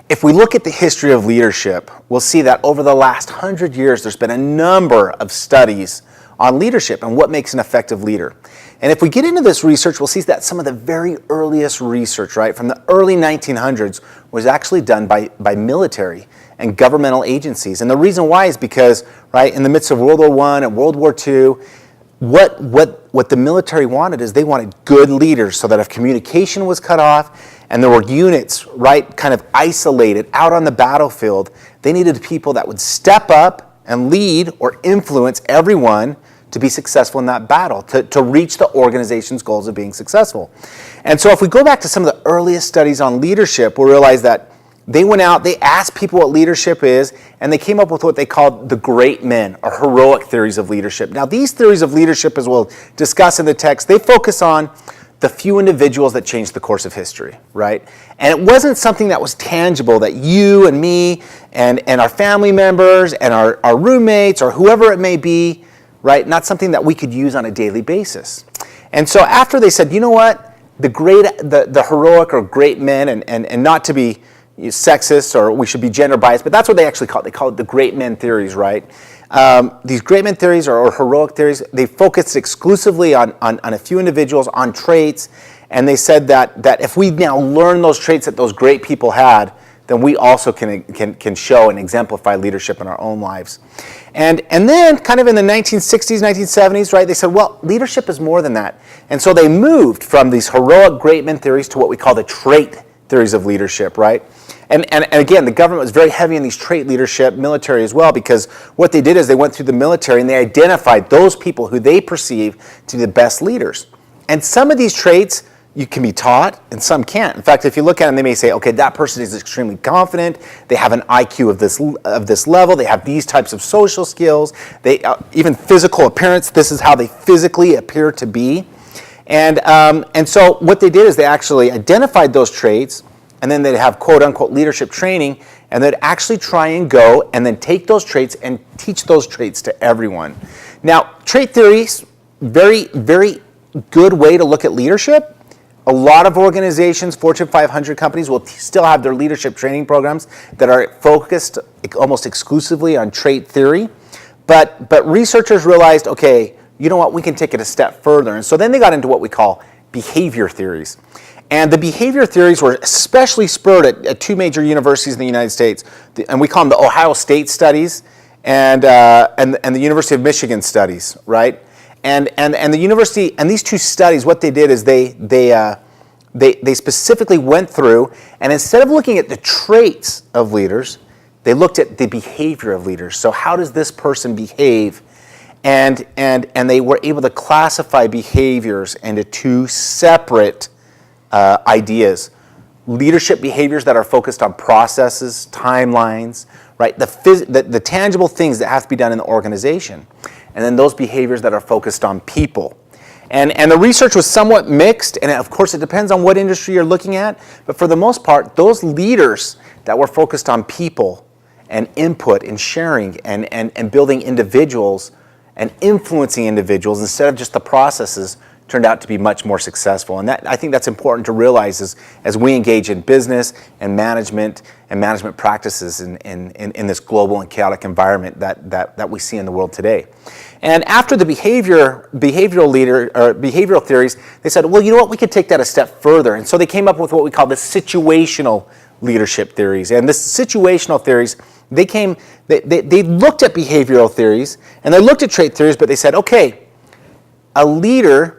If we look at the history of leadership, we'll see that over the last 100 years, there's been a number of studies on leadership and what makes an effective leader. And if we get into this research, we'll see that some of the very earliest research, right, from the early 1900s was actually done by military and governmental agencies. And the reason why is because, right, in the midst of World War I and World War II, what the military wanted is they wanted good leaders, so that if communication was cut off and there were units, right, kind of isolated out on the battlefield, they needed people that would step up and lead or influence everyone to be successful in that battle, to reach the organization's goals of being successful. And so if we go back to some of the earliest studies on leadership, we'll realize that they went out, they asked people what leadership is, and they came up with what they called the great men, or heroic theories of leadership. Now, these theories of leadership, as we'll discuss in the text, they focus on the few individuals that changed the course of history, right? And it wasn't something that was tangible, that you and me and our family members and our roommates or whoever it may be, right? Not something that we could use on a daily basis. And so after they said, you know what, the heroic or great men, and not to be sexist or we should be gender biased, but that's what they actually call it. They call it the great men theories, right? These great men theories or heroic theories, they focused exclusively on a few individuals, on traits, and they said that if we now learn those traits that those great people had, then we also can show and exemplify leadership in our own lives. And then kind of in the 1960s, 1970s, right, they said, well, leadership is more than that. And so they moved from these heroic great men theories to what we call the trait theories of leadership, right? And again, the government was very heavy in these trait leadership, military as well, because what they did is they went through the military and they identified those people who they perceive to be the best leaders. And some of these traits you can be taught and some can't. In fact, if you look at them, they may say, okay, that person is extremely confident, they have an IQ of this level, they have these types of social skills, they even physical appearance, this is how they physically appear to be. And so what they did is they actually identified those traits, and then they'd have quote-unquote leadership training, and they'd actually try and go and then take those traits and teach those traits to everyone. Now, trait theories, very, very good way to look at leadership. A lot of organizations, Fortune 500 companies, will still have their leadership training programs that are focused almost exclusively on trait theory. But researchers realized, okay, you know what, we can take it a step further. And so then they got into what we call behavior theories. And the behavior theories were especially spurred at two major universities in the United States, and we call them the Ohio State Studies and the University of Michigan Studies, right? And the university, and these two studies, what they did is they specifically went through, and instead of looking at the traits of leaders, they looked at the behavior of leaders. So how does this person behave? And they were able to classify behaviors into two separate ideas. Leadership behaviors that are focused on processes, timelines, right? The tangible things that have to be done in the organization. And then those behaviors that are focused on people. And the research was somewhat mixed, and of course it depends on what industry you're looking at, but for the most part, those leaders that were focused on people and input and sharing and building individuals and influencing individuals instead of just the processes turned out to be much more successful. And I think that's important to realize as we engage in business and management practices in this global and chaotic environment that we see in the world today. And after the behavioral theories, they said, well, you know what, we could take that a step further. And so they came up with what we call the situational leadership theories. And the situational theories, they looked at behavioral theories and they looked at trait theories, but they said, okay, a leader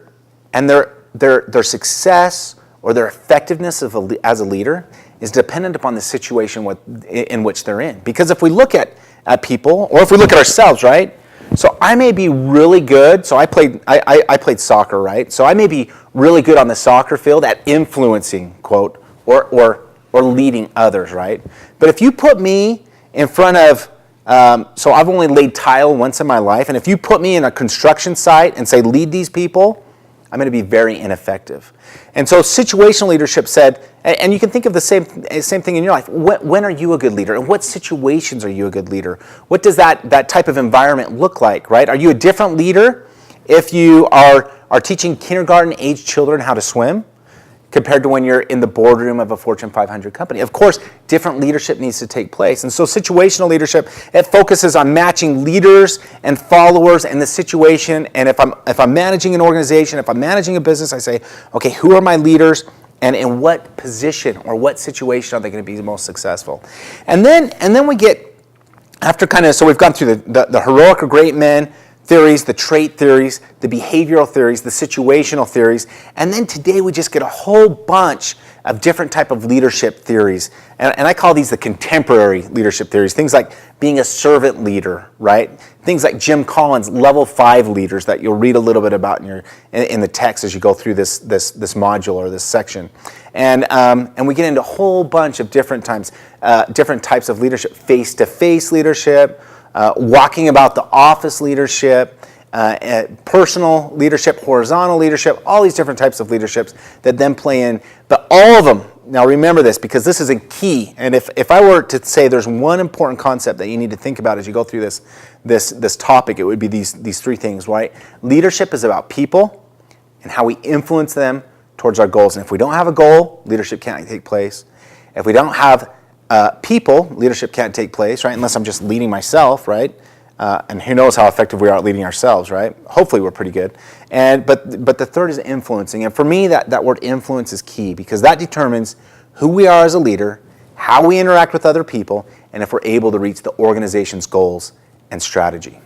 and their success or their effectiveness as a leader is dependent upon the situation in which they're in. Because if we look at people, or if we look at ourselves, right? So I may be really good. So I played soccer, right? So I may be really good on the soccer field at influencing, quote, or leading others, right? But if you put me in front of, so I've only laid tile once in my life, and if you put me in a construction site and say lead these people, I'm going to be very ineffective. And so situational leadership said, and you can think of the same thing in your life. When are you a good leader? And what situations are you a good leader? What does that type of environment look like, right? Are you a different leader if you are teaching kindergarten-age children how to swim compared to when you're in the boardroom of a Fortune 500 company. Of course, different leadership needs to take place. And so situational leadership, it focuses on matching leaders and followers and the situation. And if I'm managing an organization, if I'm managing a business, I say, okay, who are my leaders and in what position or what situation are they going to be the most successful? And then we get, after so we've gone through the heroic or great men theories, the trait theories, the behavioral theories, the situational theories, and then today we just get a whole bunch of different type of leadership theories. And I call these the contemporary leadership theories. Things like being a servant leader, right? Things like Jim Collins' level 5 leaders that you'll read a little bit about in the text as you go through this module or this section. And we get into a whole bunch of different types of leadership: face-to-face leadership, walking about the office leadership, personal leadership, horizontal leadership, all these different types of leaderships that then play in. But all of them, now remember this, because this is a key, and if I were to say there's one important concept that you need to think about as you go through this topic, it would be these three things, right? Leadership is about people and how we influence them towards our goals. And if we don't have a goal, leadership can't take place. If we don't have people, leadership can't take place, right? Unless I'm just leading myself, right? And who knows how effective we are at leading ourselves, right? Hopefully we're pretty good. But the third is influencing. And for me, that word influence is key, because that determines who we are as a leader, how we interact with other people, and if we're able to reach the organization's goals and strategy.